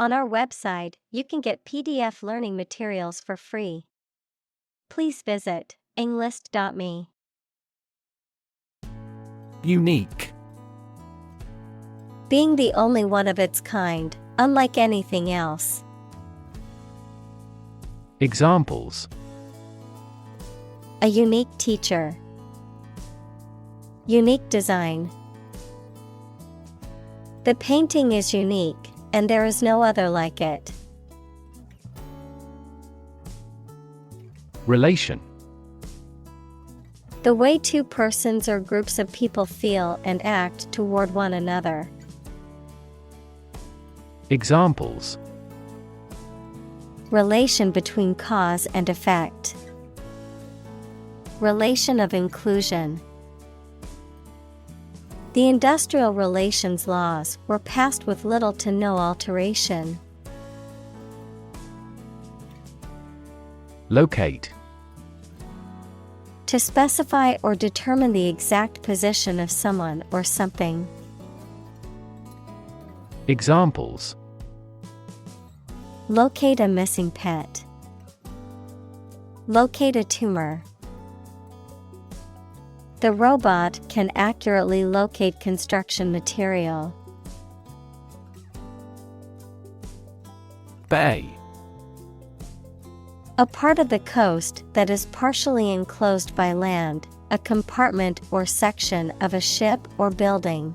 On our website, you can get PDF learning materials for free. Please visit englist.me. Unique. Being the only one of its kind, unlike anything else. Examples: A unique teacher. Unique design. The painting is unique, and there is no other like it. Relation. The way two persons or groups of people feel and act toward one another. Examples: Relation between cause and effect. Relation of inclusion. The industrial relations laws were passed with little to no alteration. Locate. To specify or determine the exact position of someone or something. Examples: Locate a missing pet. Locate a tumor. The robot can accurately locate construction material. Bay. A part of the coast that is partially enclosed by land, a compartment or section of a ship or building.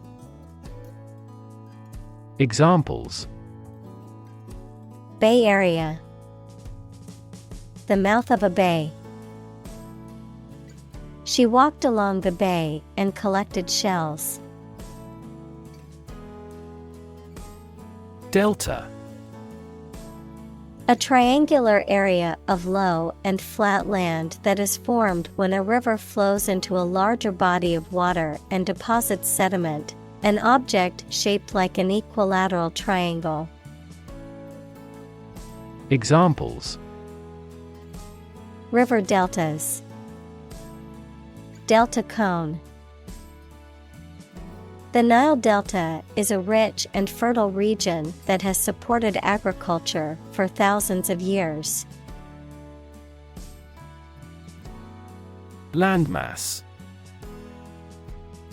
Examples: Bay Area. The mouth of a bay. She walked along the bay and collected shells. Delta. A triangular area of low and flat land that is formed when a river flows into a larger body of water and deposits sediment, an object shaped like an equilateral triangle. Examples: River deltas. Delta cone. The Nile Delta is a rich and fertile region that has supported agriculture for thousands of years. Landmass.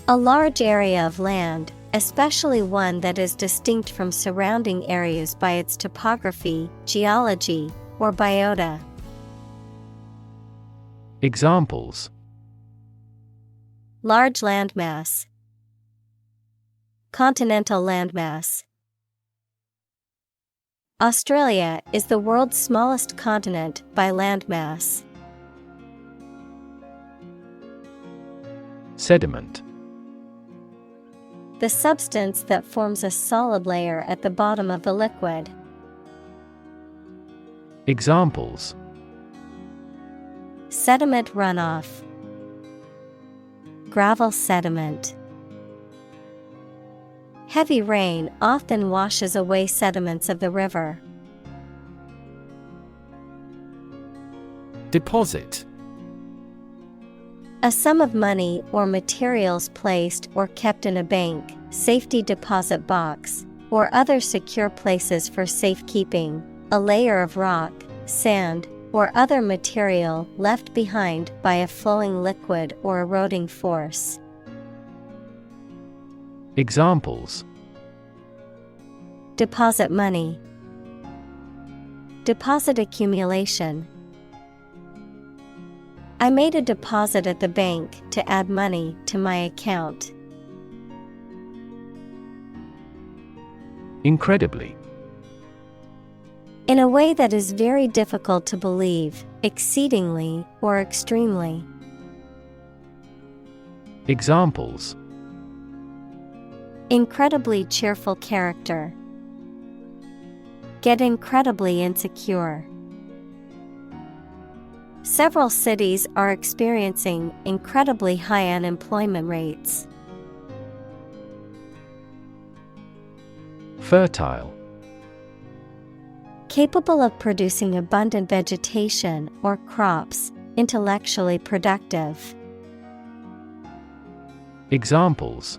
A large area of land, especially one that is distinct from surrounding areas by its topography, geology, or biota. Examples: Large landmass. Continental landmass. Australia is the world's smallest continent by landmass. Sediment. The substance that forms a solid layer at the bottom of the liquid. Examples: Sediment runoff. Gravel sediment. Heavy rain often washes away sediments of the river. Deposit. A sum of money or materials placed or kept in a bank, safety deposit box, or other secure places for safekeeping, a layer of rock, sand, or other material left behind by a flowing liquid or eroding force. Examples: Deposit money. Deposit accumulation. I made a deposit at the bank to add money to my account. Incredibly. In a way that is very difficult to believe, exceedingly or extremely. Examples: Incredibly cheerful character. Get incredibly insecure. Several cities are experiencing incredibly high unemployment rates. Fertile. Capable of producing abundant vegetation or crops, intellectually productive. Examples: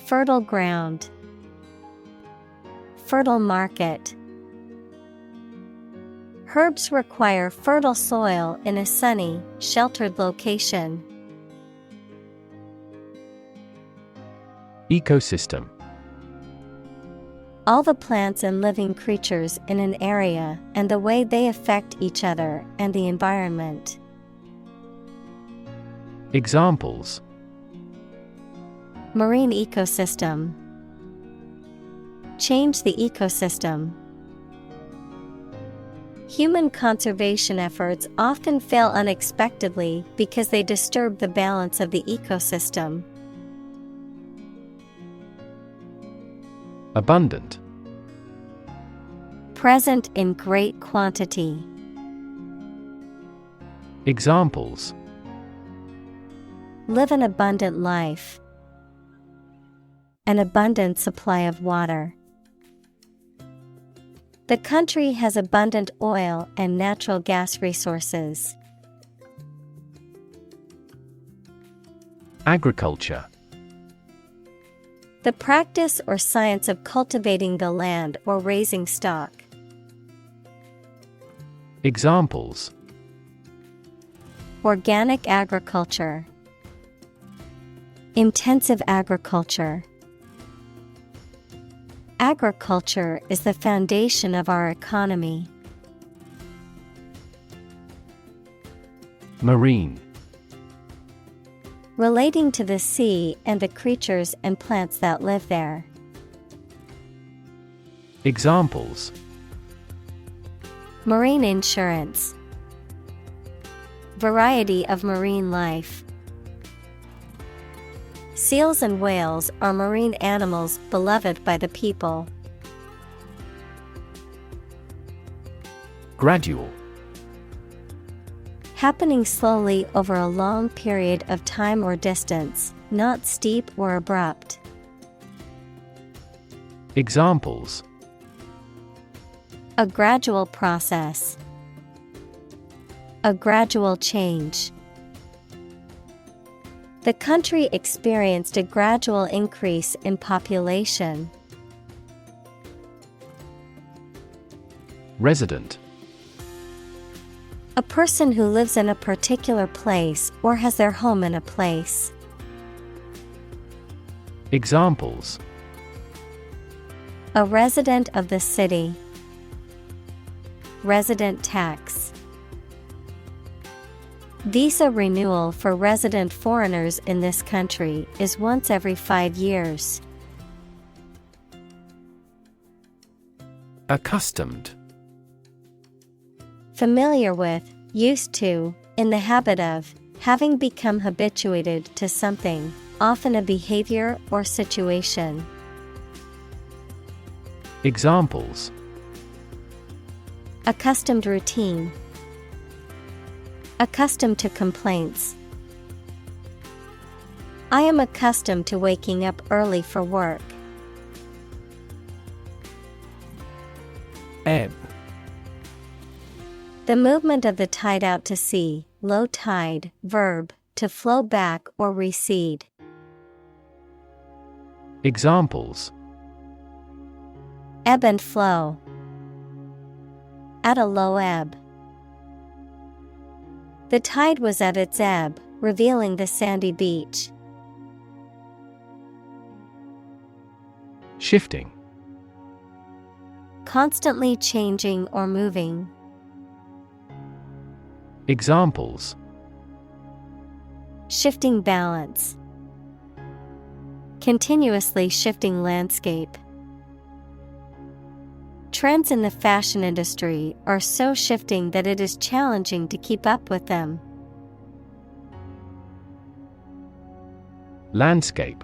Fertile ground. fertile market. Herbs require fertile soil in a sunny, sheltered location. Ecosystem. All the plants and living creatures in an area and the way they affect each other and the environment. Examples: Marine ecosystem. Change the ecosystem. Human conservation efforts often fail unexpectedly because they disturb the balance of the ecosystem. Abundant. Present in great quantity. Examples: Live an abundant life. An abundant supply of water. The country has abundant oil and natural gas resources. Agriculture. The practice or science of cultivating the land or raising stock. Examples: Organic agriculture. Intensive agriculture. Agriculture is the foundation of our economy. Marine. Relating to the sea and the creatures and plants that live there. Examples: Marine insurance. Variety of marine life. Seals and whales are marine animals beloved by the people. Gradual. Happening slowly over a long period of time or distance, not steep or abrupt. Examples: A gradual process. A gradual change. The country experienced a gradual increase in population. Resident. A person who lives in a particular place or has their home in a place. Examples: A resident of the city. Resident tax. Visa renewal for resident foreigners in this country is once every 5 years. Accustomed. Familiar with, used to, in the habit of, having become habituated to something, often a behavior or situation. Examples: Accustomed routine. Accustomed to complaints. I am accustomed to waking up early for work. Ebb. The movement of the tide out to sea, low tide, verb, to flow back or recede. Examples: Ebb and flow. At a low ebb. The tide was at its ebb, revealing the sandy beach. Shifting. Constantly changing or moving. Examples: Shifting balance. Continuously shifting landscape. Trends in the fashion industry are so shifting that it is challenging to keep up with them. Landscape.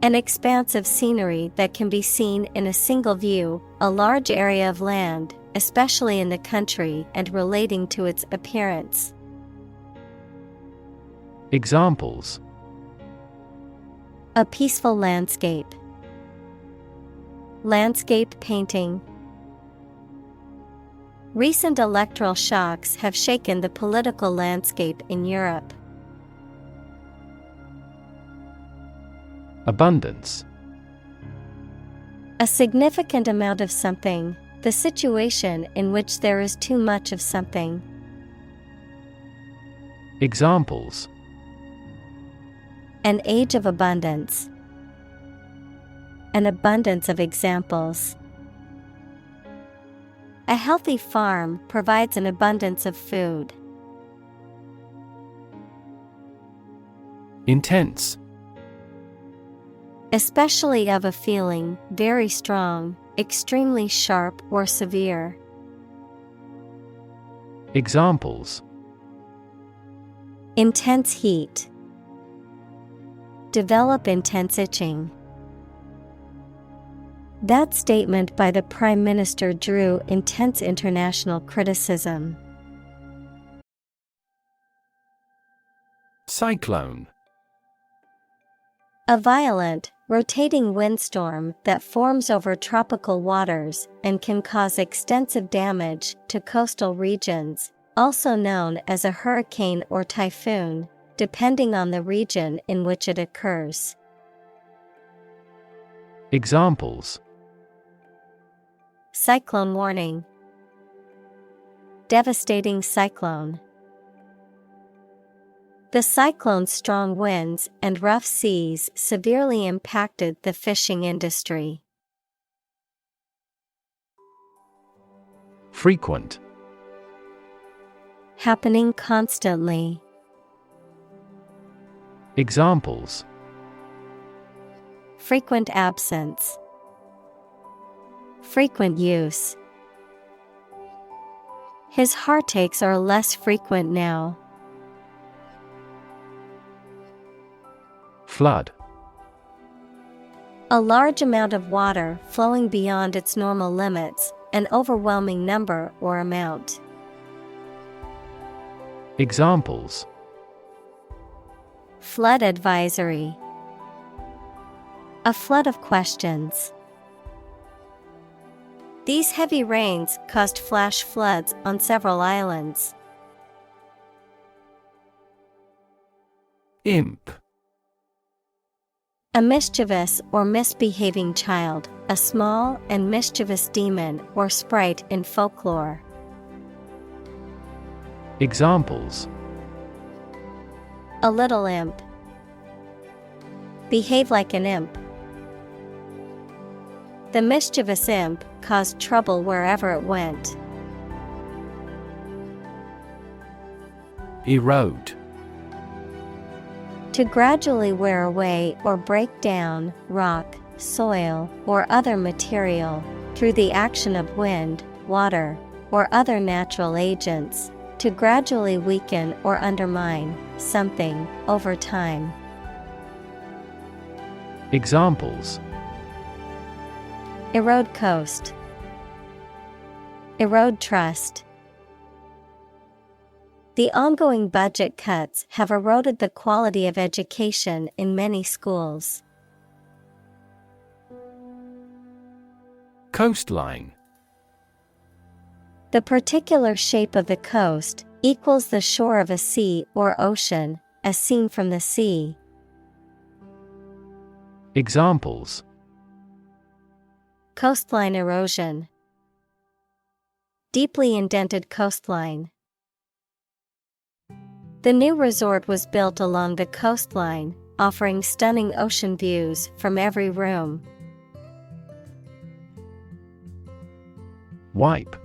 An expanse of scenery that can be seen in a single view, a large area of land, especially in the country and relating to its appearance. Examples: A peaceful landscape. Landscape painting. Recent electoral shocks have shaken the political landscape in Europe. Abundance. A significant amount of something, the situation in which there is too much of something. Examples: An age of abundance. An abundance of examples. A healthy farm provides an abundance of food. Intense. Especially of a feeling, very strong, extremely sharp or severe. Examples: Intense heat. Develop intense itching. That statement by the Prime Minister drew intense international criticism. Cyclone. A violent, rotating windstorm that forms over tropical waters and can cause extensive damage to coastal regions, also known as a hurricane or typhoon, depending on the region in which it occurs. Examples: Cyclone warning. Devastating cyclone. The cyclone's strong winds and rough seas severely impacted the fishing industry. Frequent. Happening constantly. Examples: Frequent absence. Frequent use. His heartaches are less frequent now. Flood. A large amount of water flowing beyond its normal limits, an overwhelming number or amount. Examples: Flood advisory. A flood of questions. These heavy rains caused flash floods on several islands. Imp. A mischievous or misbehaving child, a small and mischievous demon or sprite in folklore. Examples: A little imp. Behave like an imp. The mischievous imp caused trouble wherever it went. Erode. To gradually wear away or break down rock, soil, or other material through the action of wind, water, or other natural agents. To gradually weaken or undermine something over time. Examples: Erode coast. Erode trust. The ongoing budget cuts have eroded the quality of education in many schools. Coastline. The particular shape of the coast equals the shore of a sea or ocean, as seen from the sea. Examples: Coastline erosion. Deeply indented coastline. The new resort was built along the coastline, offering stunning ocean views from every room. Wipe.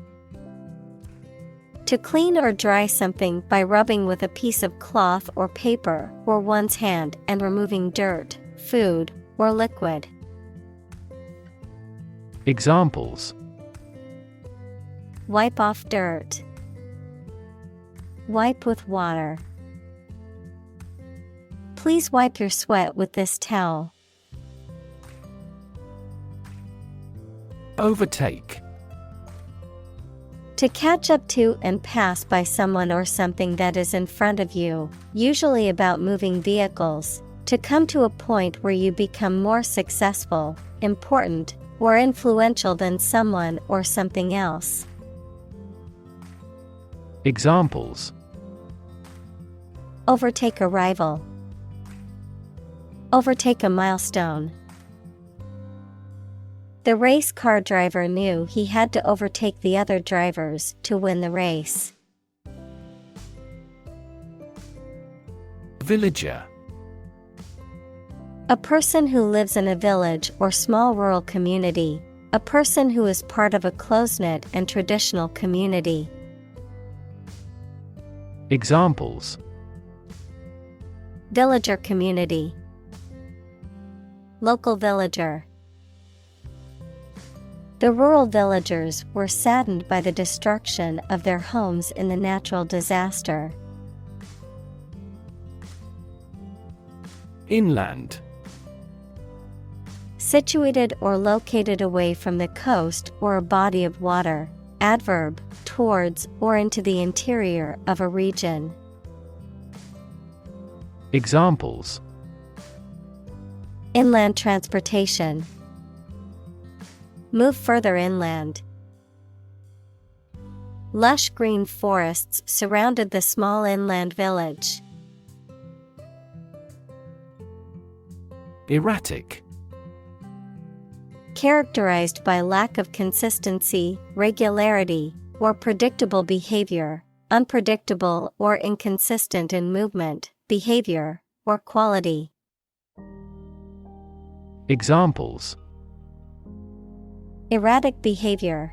To clean or dry something by rubbing with a piece of cloth or paper or one's hand and removing dirt, food, or liquid. Examples: Wipe off dirt. Wipe with water. Please wipe your sweat with this towel. Overtake. To catch up to and pass by someone or something that is in front of you, usually about moving vehicles. To come to a point where you become more successful, important, or influential than someone or something else. Examples: Overtake a rival. Overtake a milestone. The race car driver knew he had to overtake the other drivers to win the race. Villager. A person who lives in a village or small rural community. A person who is part of a close-knit and traditional community. Examples: Villager community. Local villager. The rural villagers were saddened by the destruction of their homes in the natural disaster. Inland. Situated or located away from the coast or a body of water. Adverb, towards or into the interior of a region. Examples: Inland transportation. Move further inland. Lush green forests surrounded the small inland village. Erratic. Characterized by lack of consistency, regularity, or predictable behavior, unpredictable or inconsistent in movement, behavior, or quality. Examples: Erratic behavior.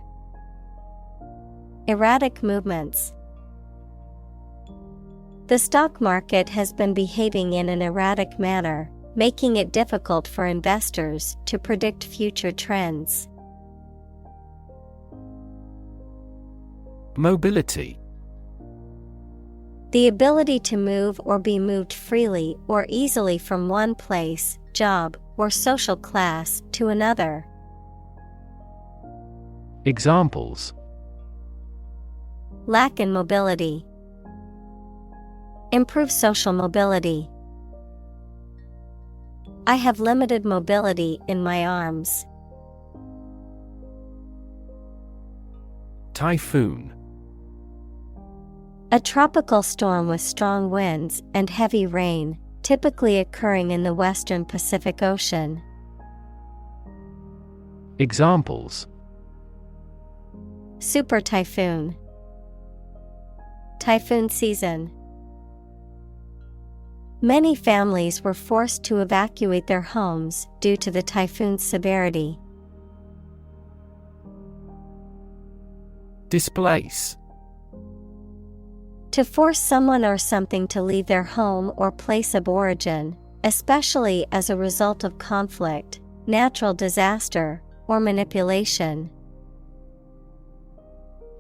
Erratic movements. The stock market has been behaving in an erratic manner, making it difficult for investors to predict future trends. Mobility. The ability to move or be moved freely or easily from one place, job, or social class to another. Examples: Lack in mobility. Improve social mobility. I have limited mobility in my arms. Typhoon. A tropical storm with strong winds and heavy rain, typically occurring in the western Pacific Ocean. Examples: Super typhoon. Typhoon season. Many families were forced to evacuate their homes due to the typhoon's severity. Displace. To force someone or something to leave their home or place of origin, especially as a result of conflict, natural disaster, or manipulation.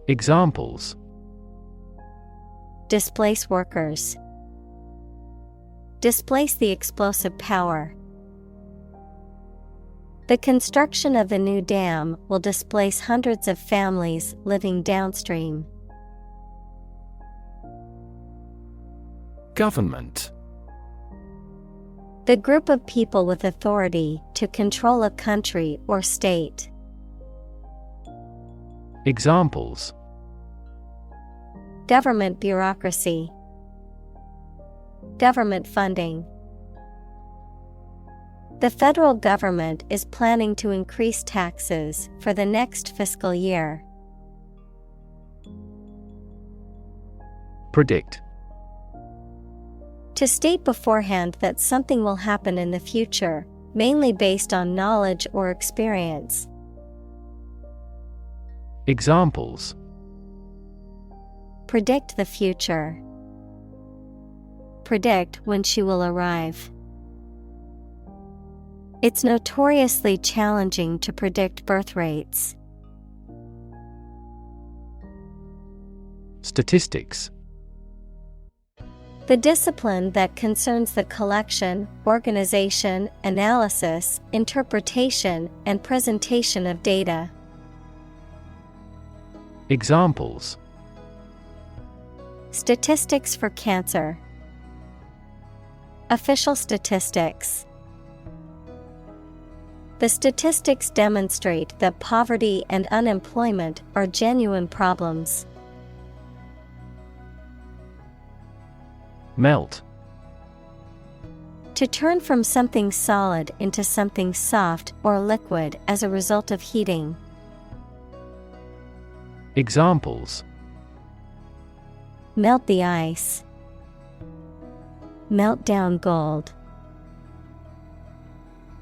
Examples: Displace workers. Displace the explosive power. The construction of the new dam will displace hundreds of families living downstream. Government. The group of people with authority to control a country or state. Examples: Government bureaucracy. Government funding. The federal government is planning to increase taxes for the next fiscal year. Predict. To state beforehand that something will happen in the future, mainly based on knowledge or experience. Examples: Predict the future. Predict when she will arrive. It's notoriously challenging to predict birth rates. Statistics. The discipline that concerns the collection, organization, analysis, interpretation, and presentation of data. Examples: Statistics for cancer. Official statistics. The statistics demonstrate that poverty and unemployment are genuine problems. Melt. To turn from something solid into something soft or liquid as a result of heating. Examples: Melt the ice. Melt down gold.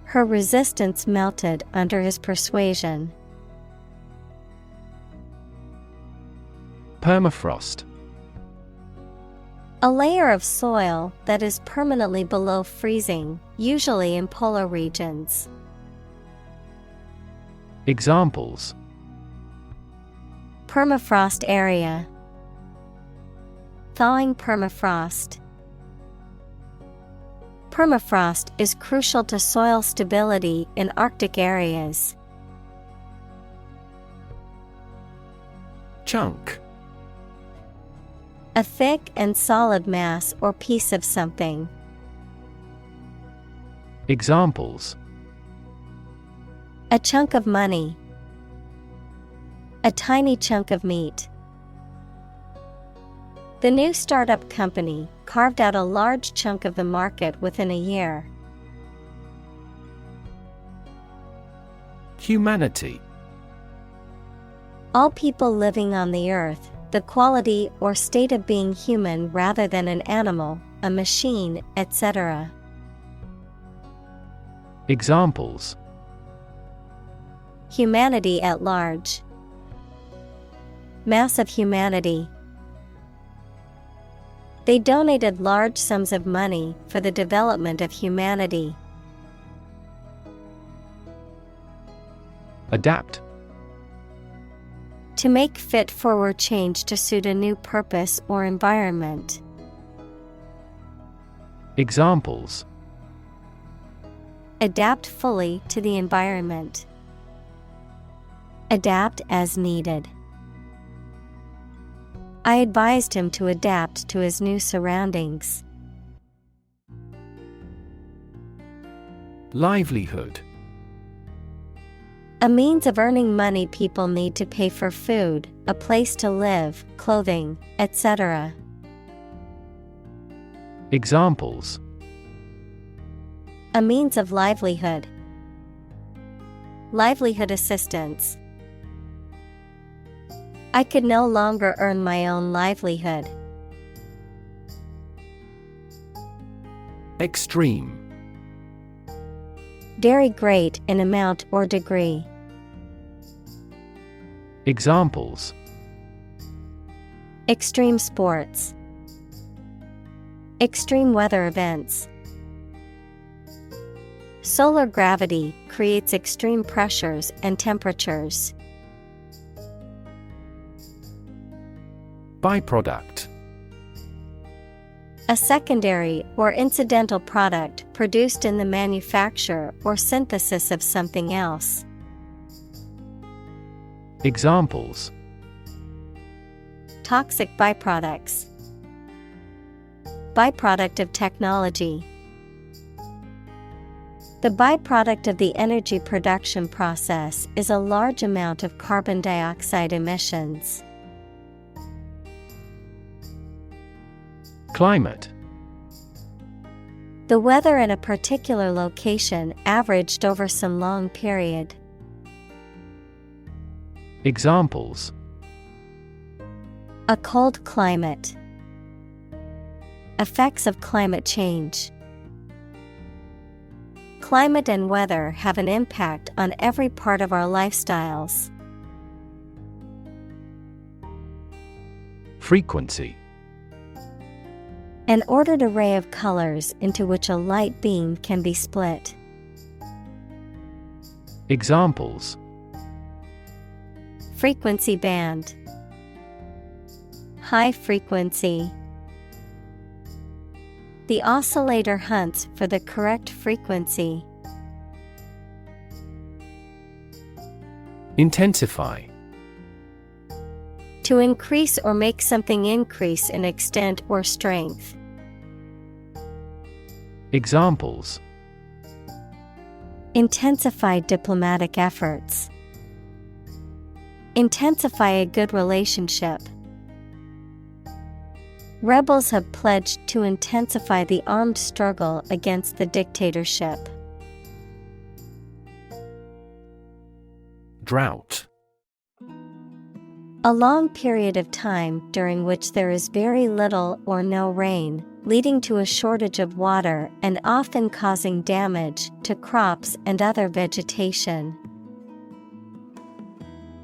Her resistance melted under his persuasion. Permafrost. A layer of soil that is permanently below freezing, usually in polar regions. Examples: Permafrost area. Thawing permafrost. Permafrost is crucial to soil stability in Arctic areas. Chunk. A thick and solid mass or piece of something. Examples: A chunk of money. A tiny chunk of meat. The new startup company carved out a large chunk of the market within a year. Humanity. All people living on the earth, the quality or state of being human rather than an animal, a machine, etc. Examples: Humanity at large. Mass of humanity. They donated large sums of money for the development of humanity. Adapt. To make fit for change to suit a new purpose or environment. Examples: Adapt fully to the environment. Adapt as needed. I advised him to adapt to his new surroundings. Livelihood. A means of earning money people need to pay for food, a place to live, clothing, etc. Examples: A means of livelihood. Livelihood assistance. I could no longer earn my own livelihood. Extreme. Very great in amount or degree. Examples: Extreme sports. Extreme weather events. Solar gravity creates extreme pressures and temperatures. Byproduct. A secondary or incidental product produced in the manufacture or synthesis of something else. Examples: Toxic byproducts. Byproduct of technology. The byproduct of the energy production process is a large amount of carbon dioxide emissions. Climate. The weather in a particular location averaged over some long period. Examples: A cold climate. Effects of climate change. Climate and weather have an impact on every part of our lifestyles. Frequency. An ordered array of colors into which a light beam can be split. Examples: Frequency band. High frequency. The oscillator hunts for the correct frequency. Intensify. To increase or make something increase in extent or strength. Examples: Intensify diplomatic efforts. Intensify a good relationship. Rebels have pledged to intensify the armed struggle against the dictatorship. Drought. A long period of time during which there is very little or no rain, leading to a shortage of water and often causing damage to crops and other vegetation.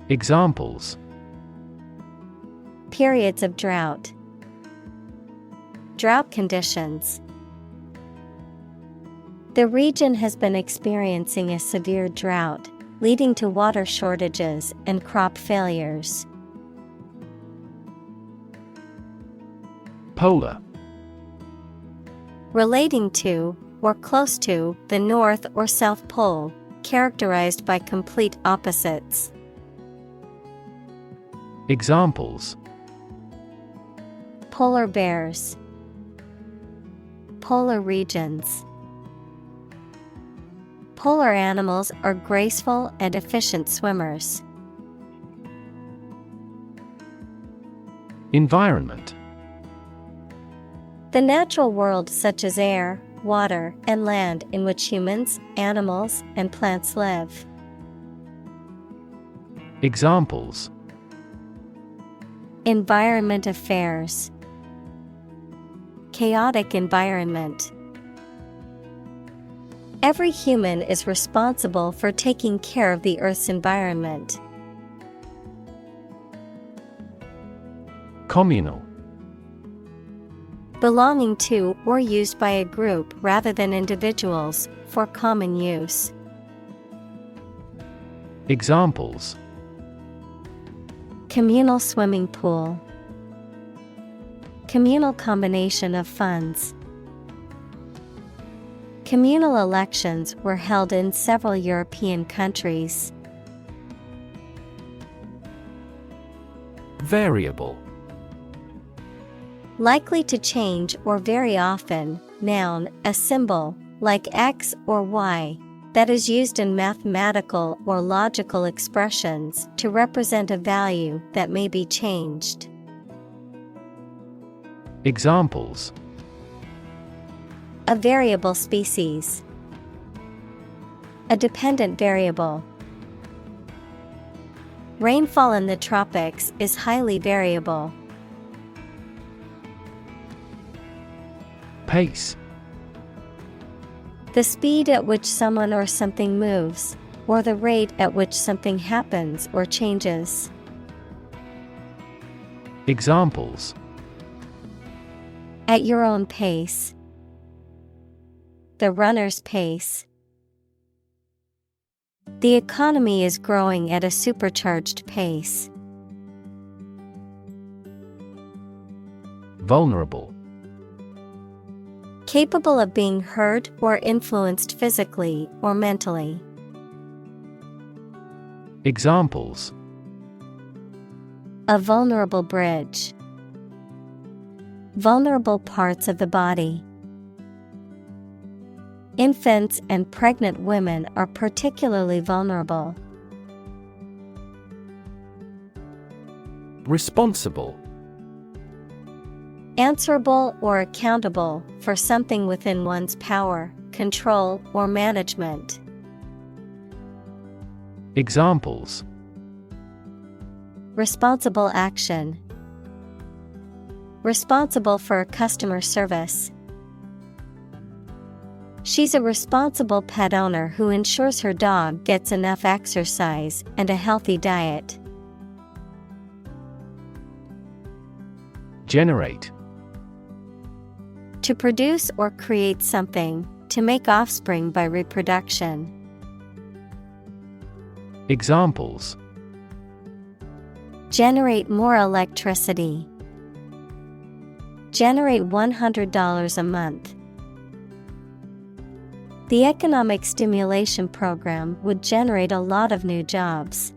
Examples: Periods of drought. Drought conditions. The region has been experiencing a severe drought, leading to water shortages and crop failures. Polar. Relating to, or close to, the North or South Pole, characterized by complete opposites. Examples: Polar bears. Polar regions. Polar animals are graceful and efficient swimmers. Environment. The natural world such as air, water, and land in which humans, animals, and plants live. Examples: Environment affairs. Chaotic environment. Every human is responsible for taking care of the Earth's environment. Communal. Belonging to or used by a group rather than individuals, for common use. Examples: Communal swimming pool. Communal combination of funds. Communal elections were held in several European countries. Variable. Likely to change or very often, noun, a symbol, like X or Y, that is used in mathematical or logical expressions to represent a value that may be changed. Examples: A variable species. A dependent variable. Rainfall in the tropics is highly variable. Pace. The speed at which someone or something moves, or the rate at which something happens or changes. Examples: At your own pace. The runner's pace. The economy is growing at a supercharged pace. Vulnerable. Capable of being hurt or influenced physically or mentally. Examples: A vulnerable bridge. Vulnerable parts of the body. Infants and pregnant women are particularly vulnerable. Responsible. Answerable or accountable for something within one's power, control, or management. Examples: Responsible action. Responsible for customer service. She's a responsible pet owner who ensures her dog gets enough exercise and a healthy diet. Generate. To produce or create something, to make offspring by reproduction. Examples: Generate more electricity. Generate $100 a month. The economic stimulation program would generate a lot of new jobs.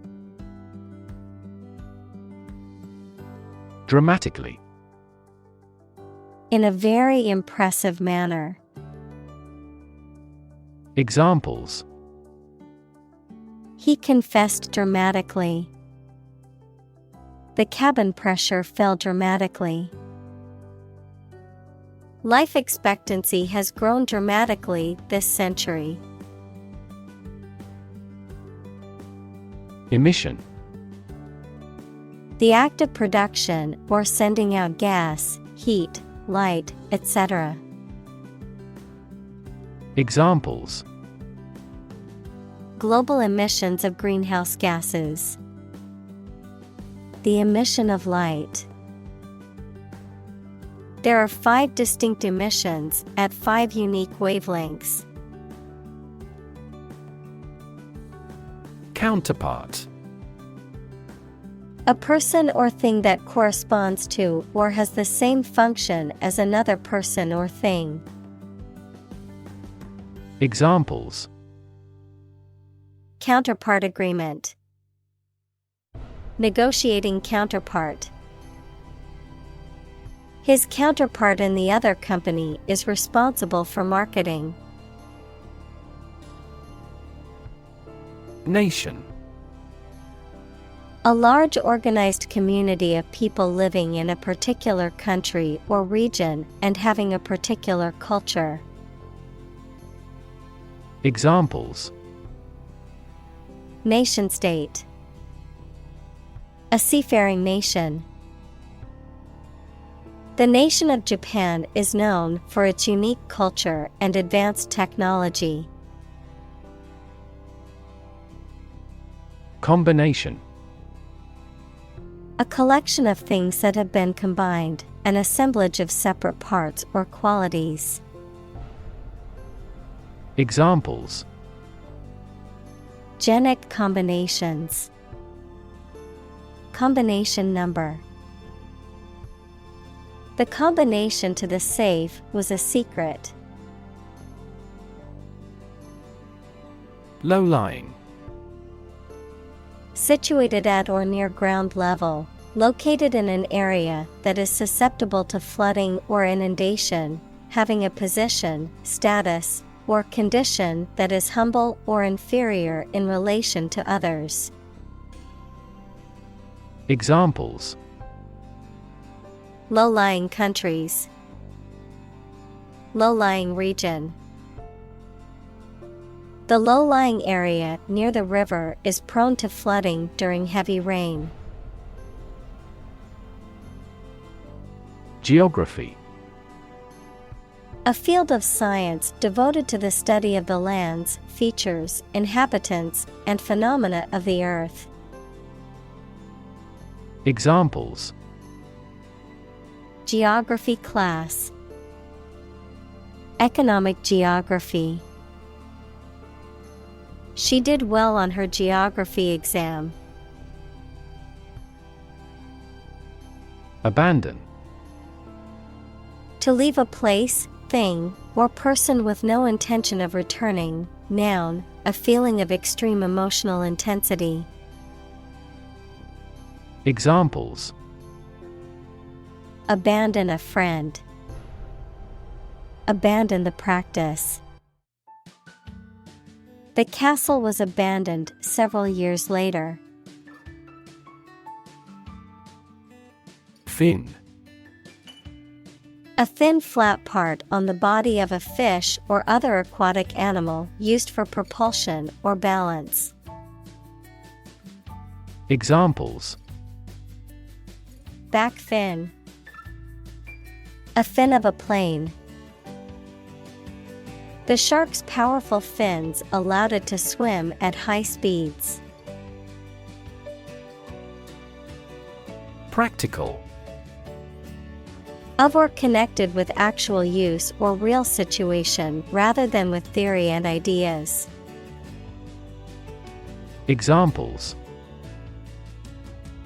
Dramatically. In a very impressive manner. Examples: He confessed dramatically. The cabin pressure fell dramatically. Life expectancy has grown dramatically this century. Emission. The act of production or sending out gas, heat, light, etc. Examples: global emissions of greenhouse gases, the emission of light. There are 5 distinct emissions at 5 unique wavelengths. Counterpart. A person or thing that corresponds to or has the same function as another person or thing. Examples: counterpart agreement, negotiating counterpart. His counterpart in the other company is responsible for marketing. Nation. A large organized community of people living in a particular country or region and having a particular culture. Examples: nation-state, a seafaring nation. The nation of Japan is known for its unique culture and advanced technology. Combination. A collection of things that have been combined, an assemblage of separate parts or qualities. Examples: genic combinations, combination number. The combination to the safe was a secret. Low-lying. Situated at or near ground level, located in an area that is susceptible to flooding or inundation, having a position, status, or condition that is humble or inferior in relation to others. Examples: low-lying countries, low-lying region. The low-lying area near the river is prone to flooding during heavy rain. Geography. A field of science devoted to the study of the lands, features, inhabitants, and phenomena of the earth. Examples: geography class, economic geography. She did well on her geography exam. Abandon. To leave a place, thing, or person with no intention of returning. Noun, a feeling of extreme emotional intensity. Examples: abandon a friend, abandon the practice. The castle was abandoned several years later. Fin. A thin flat part on the body of a fish or other aquatic animal used for propulsion or balance. Examples: back fin, a fin of a plane. The shark's powerful fins allowed it to swim at high speeds. Practical. Of or connected with actual use or real situation rather than with theory and ideas. Examples: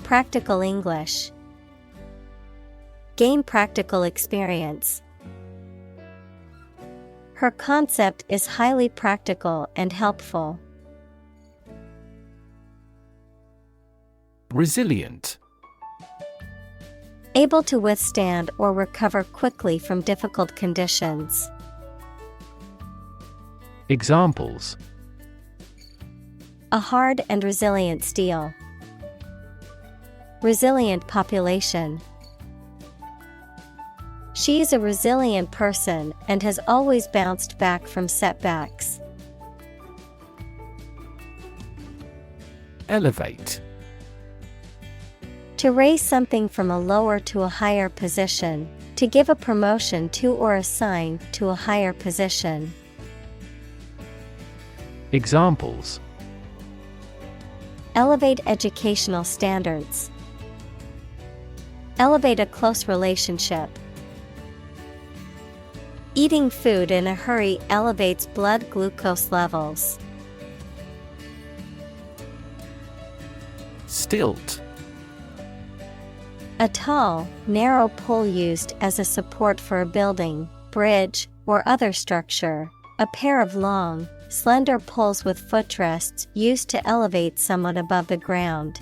practical English, gain practical experience. Her concept is highly practical and helpful. Resilient. Able to withstand or recover quickly from difficult conditions. Examples: a hard and resilient steel. Resilient population. She is a resilient person and has always bounced back from setbacks. Elevate. To raise something from a lower to a higher position, to give a promotion to or assign to a higher position. Examples: Elevate educational standards. Elevate a close relationship. Eating food in a hurry elevates blood glucose levels. Stilt. A tall, narrow pole used as a support for a building, bridge, or other structure. A pair of long, slender poles with footrests used to elevate someone above the ground.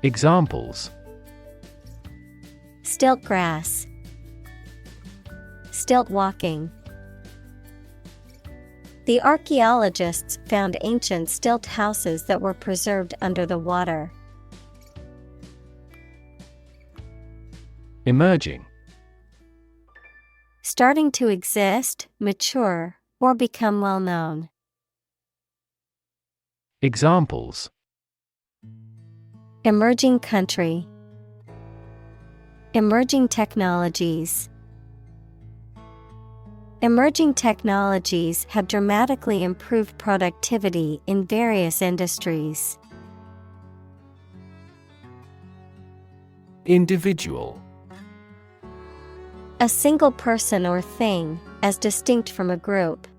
Examples: Stilt grass. Stilt walking. The archaeologists found ancient stilt houses that were preserved under the water. Emerging. Starting to exist, mature, or become well known. Examples: Emerging country. Emerging technologies. Emerging technologies have dramatically improved productivity in various industries. Individual. A single person or thing, as distinct from a group.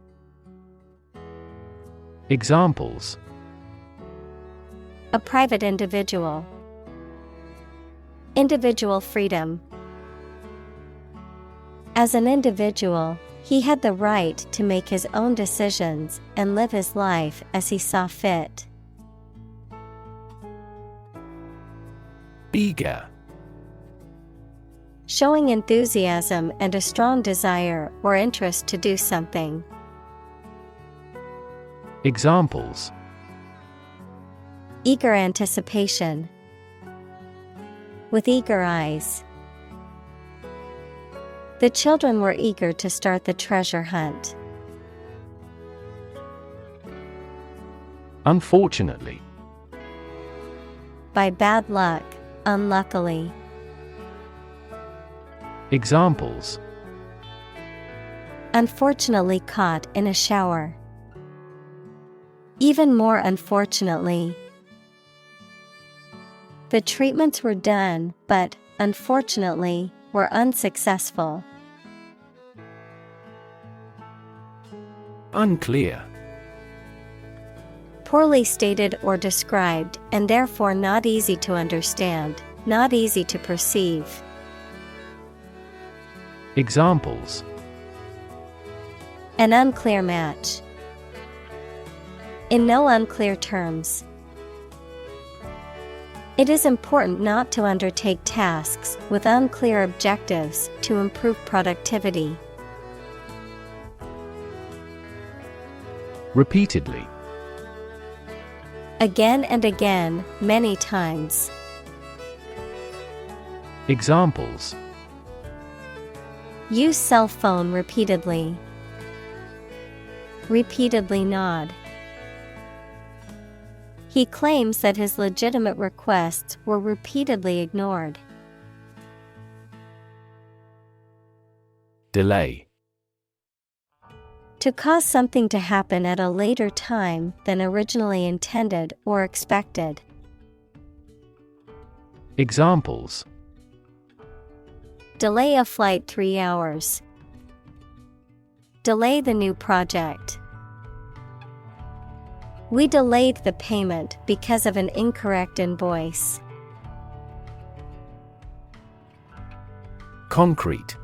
Examples: A private individual. Individual freedom. As an individual, he had the right to make his own decisions and live his life as he saw fit. Eager. Showing enthusiasm and a strong desire or interest to do something. Examples: Eager anticipation. With eager eyes. The children were eager to start the treasure hunt. Unfortunately. By bad luck, unluckily. Examples: Unfortunately caught in a shower. Even more unfortunately. The treatments were done, but, unfortunately, were unsuccessful. Unclear. Poorly stated or described, and therefore not easy to understand, not easy to perceive. Examples: An unclear match. In no unclear terms. It is important not to undertake tasks with unclear objectives to improve productivity. Repeatedly. Again and again, many times. Examples: Use cell phone repeatedly. Repeatedly nod. He claims that his legitimate requests were repeatedly ignored. Delay. To cause something to happen at a later time than originally intended or expected. Examples: Delay a flight 3 hours. Delay the new project. We delayed the payment because of an incorrect invoice. Concrete.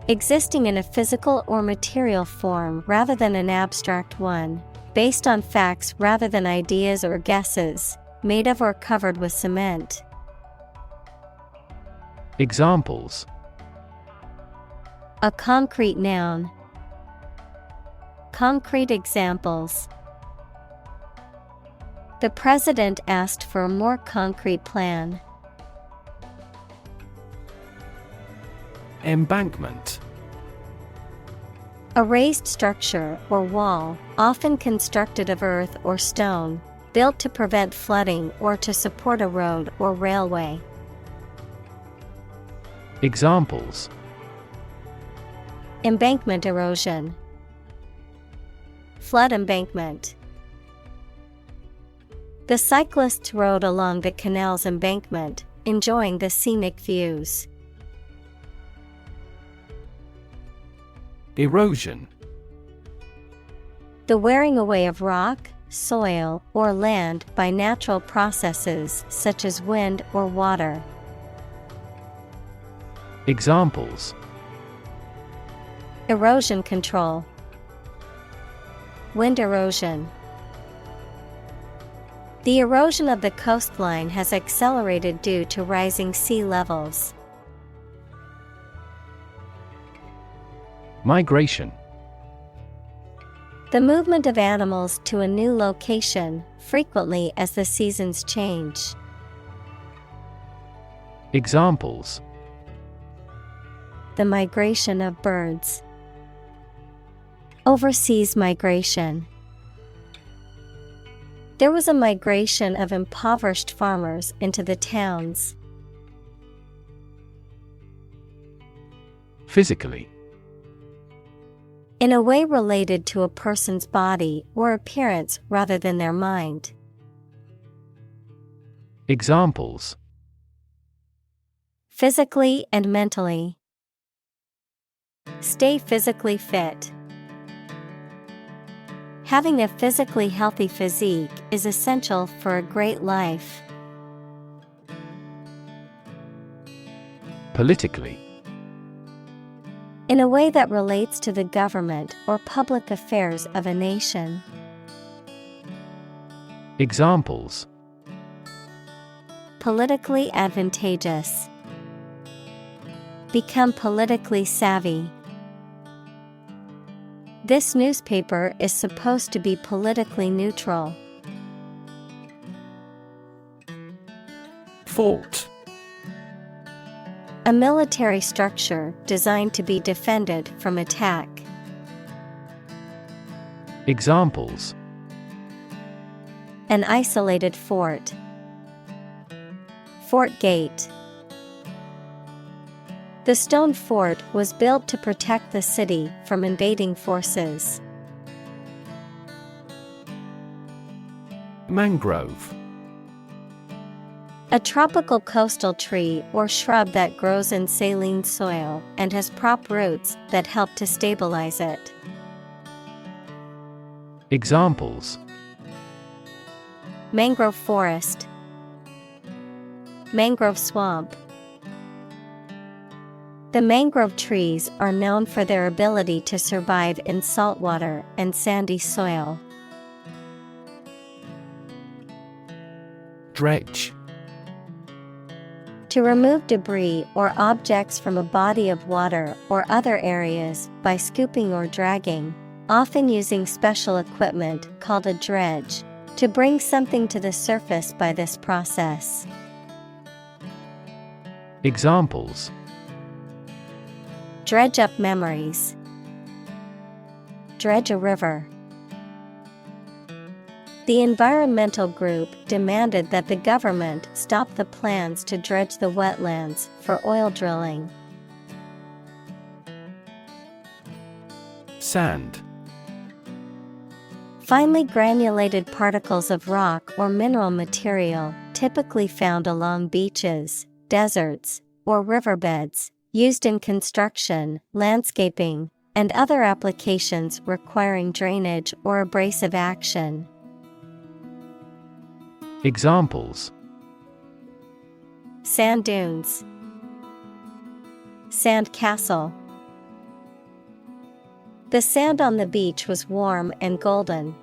Existing in a physical or material form rather than an abstract one, based on facts rather than ideas or guesses, made of or covered with cement. Examples: A concrete noun. Concrete examples. The president asked for a more concrete plan. Embankment. A raised structure or wall, often constructed of earth or stone, built to prevent flooding or to support a road or railway. Examples: Embankment erosion, flood embankment. The cyclists rode along the canal's embankment, enjoying the scenic views. Erosion. The wearing away of rock, soil, or land by natural processes such as wind or water. Examples: Erosion control, wind erosion. The erosion of the coastline has accelerated due to rising sea levels. Migration. The movement of animals to a new location, frequently as the seasons change. Examples: The migration of birds. Overseas migration. There was a migration of impoverished farmers into the towns. Physically. In a way related to a person's body or appearance rather than their mind. Examples: Physically and mentally. Stay physically fit. Having a physically healthy physique is essential for a great life. Politically. In a way that relates to the government or public affairs of a nation. Examples: Politically advantageous. Become politically savvy. This newspaper is supposed to be politically neutral. Fort. A military structure designed to be defended from attack. Examples: An isolated fort. Fort Gate. The stone fort was built to protect the city from invading forces. Mangrove. A tropical coastal tree or shrub that grows in saline soil and has prop roots that help to stabilize it. Examples: Mangrove forest. Mangrove swamp. The mangrove trees are known for their ability to survive in saltwater and sandy soil. Dredge. To remove debris or objects from a body of water or other areas by scooping or dragging, often using special equipment called a dredge, to bring something to the surface by this process. Examples: Dredge up memories. Dredge a river. The environmental group demanded that the government stop the plans to dredge the wetlands for oil drilling. Sand. Finely granulated particles of rock or mineral material, typically found along beaches, deserts, or riverbeds, used in construction, landscaping, and other applications requiring drainage or abrasive action. Examples: Sand dunes. Sand castle. The sand on the beach was warm and golden.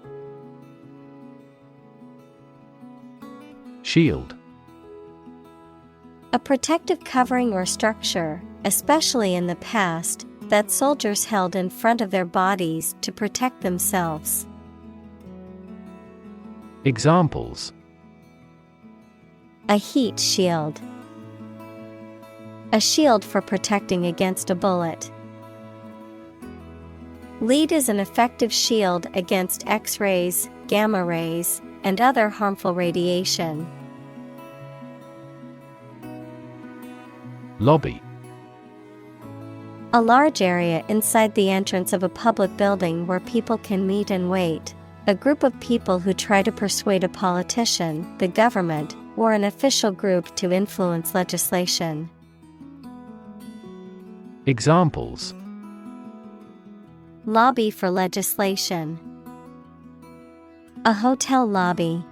Shield. A protective covering or structure, especially in the past, that soldiers held in front of their bodies to protect themselves. Examples: A heat shield. A shield for protecting against a bullet. LED is an effective shield against X-rays, gamma rays, and other harmful radiation. Lobby. A large area inside the entrance of a public building where people can meet and wait. A group of people who try to persuade a politician, the government, or an official group to influence legislation. Examples: Lobby for legislation. A hotel lobby.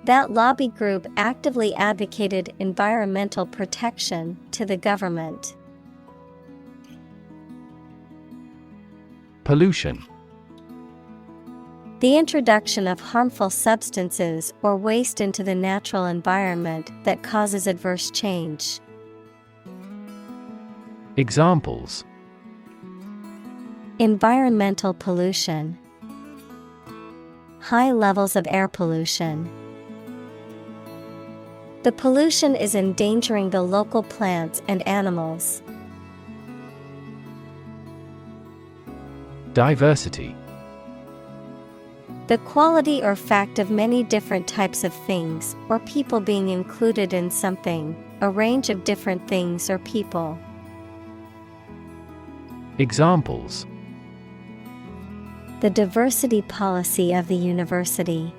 That lobby group actively advocated environmental protection to the government. Pollution. The introduction of harmful substances or waste into the natural environment that causes adverse change. Examples: Environmental pollution. High levels of air pollution. The pollution is endangering the local plants and animals. Diversity. The quality or fact of many different types of things or people being included in something, a range of different things or people. Examples: The diversity policy of the university.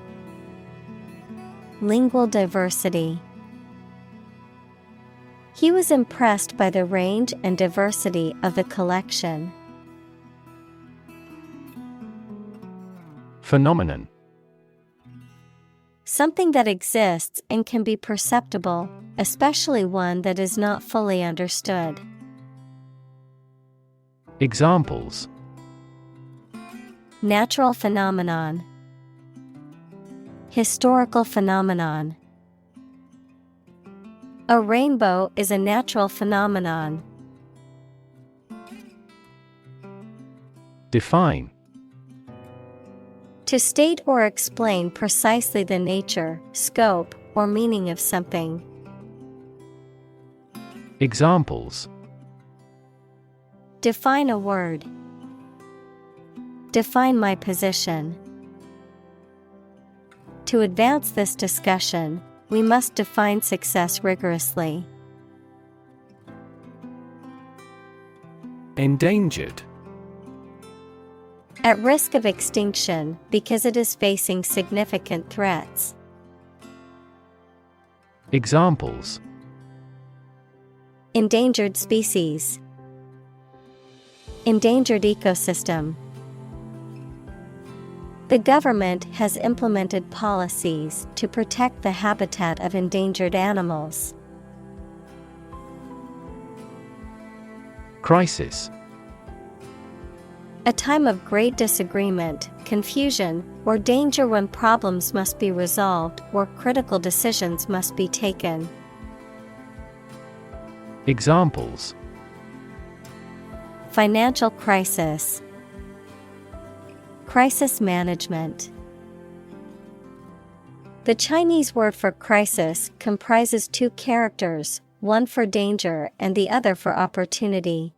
Lingual diversity. He was impressed by the range and diversity of the collection. Phenomenon. Something that exists and can be perceptible, especially one that is not fully understood. Examples: Natural phenomenon. Historical phenomenon. A rainbow is a natural phenomenon. Define. To state or explain precisely the nature, scope, or meaning of something. Examples: Define a word. Define my position. To advance this discussion, we must define success rigorously. Endangered. At risk of extinction because it is facing significant threats. Examples: Endangered species. Endangered ecosystem. The government has implemented policies to protect the habitat of endangered animals. Crisis. A time of great disagreement, confusion, or danger when problems must be resolved or critical decisions must be taken. Examples: Financial crisis. Crisis management. The Chinese word for crisis comprises two characters, one for danger and the other for opportunity.